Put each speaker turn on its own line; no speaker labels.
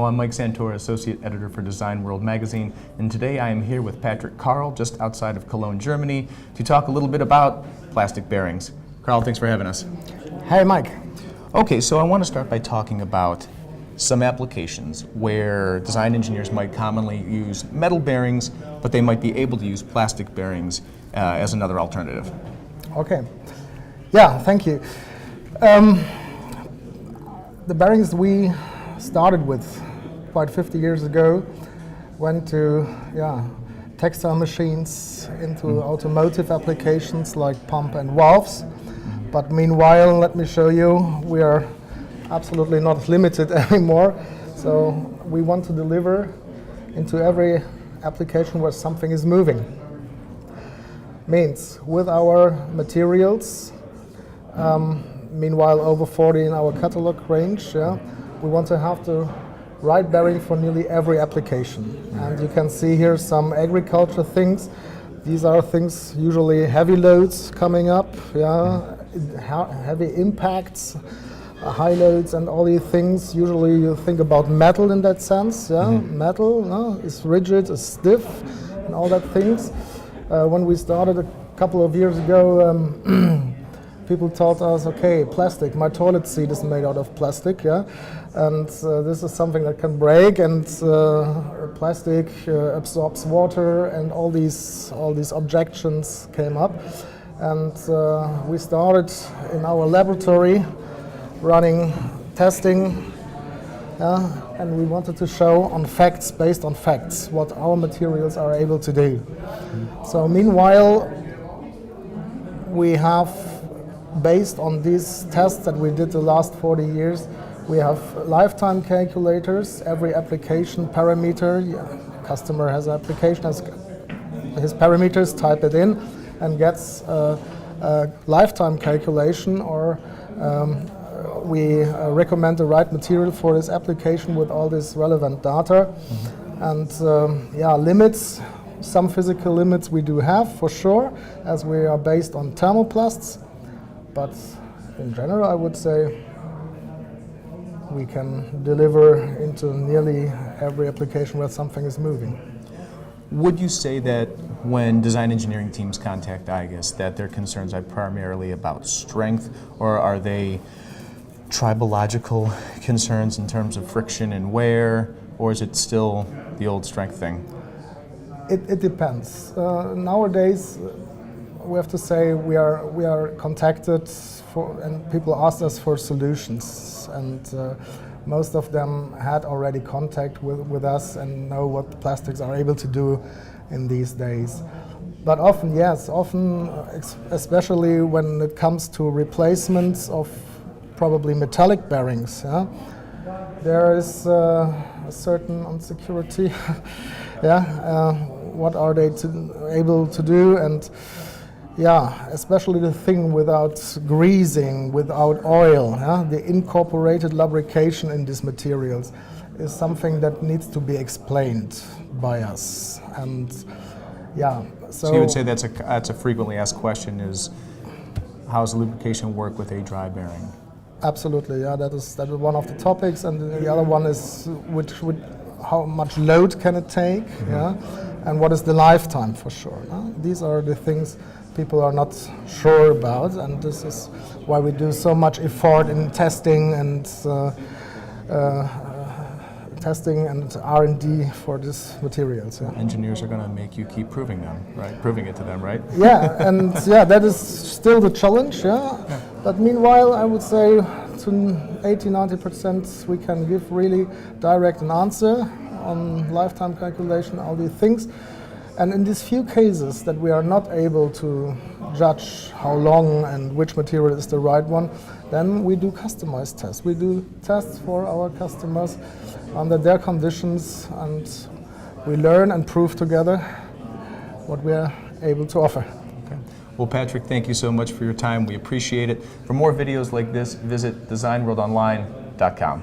I'm Mike Santora, Associate Editor for Design World Magazine, and today I am here with Patrick Karl, just outside of Cologne, Germany, to talk a little bit about plastic bearings. Karl, thanks for having us.
Hey, Mike.
Okay, so I want to start by talking about some applications where design engineers might commonly use metal bearings, but they might be able to use plastic bearings as another alternative.
Okay. Yeah, thank you. The bearings we started with about 50 years ago went to textile machines, into automotive applications like pump and valves. But meanwhile, let me show you, we are absolutely not limited anymore. So we want to deliver into every application where something is moving. Means with our materials, meanwhile over 40 in our catalog range, we want to have the right bearing for nearly every application. And you can see here some agriculture things. These are things, usually heavy loads coming up, heavy impacts, high loads and all these things. Usually you think about metal in that sense, Metal is rigid, is stiff, and all that things. When we started a couple of years ago, people taught us, okay, plastic, my toilet seat is made out of plastic, and this is something that can break, and plastic absorbs water, and all these objections came up. And we started in our laboratory running testing, and we wanted to show on facts, based on facts, what our materials are able to do. So meanwhile, we have, based on these tests that we did the last 40 years, we have lifetime calculators. Every application parameter, customer has an application, has his parameters, type it in, and gets a lifetime calculation, or we recommend the right material for this application with all this relevant data. And limits, some physical limits we do have for sure, as we are based on thermoplasts. But in general, I would say we can deliver into nearly every application where something is moving.
Would you say that when design engineering teams contact Igus, that their concerns are primarily about strength, or are they tribological concerns in terms of friction and wear, or is it still the old strength thing?
It depends. Nowadays, we have to say we are contacted for, and people ask us for solutions, and most of them had already contact with us and know what plastics are able to do in these days. But often, yes, especially when it comes to replacements of probably metallic bearings, there is a certain insecurity. What are they able to do? And especially the thing without greasing, without oil, the incorporated lubrication in these materials is something that needs to be explained by us. And so
you would say that's a frequently asked question, is how does lubrication work with a dry bearing?
Absolutely, that is one of the topics, and the other one is how much load can it take, and what is the lifetime for sure. These are the things people are not sure about, and this is why we do so much effort in testing and R&D for these materials.
Engineers are going to make you keep proving it to them, right?
And that is still the challenge. But meanwhile, I would say to 80-90% we can give really direct an answer on lifetime calculation, all these things. And in these few cases that we are not able to judge how long and which material is the right one, then we do customized tests. We do tests for our customers under their conditions, and we learn and prove together what we are able to offer.
Okay. Well, Patrick, thank you so much for your time. We appreciate it. For more videos like this, visit designworldonline.com.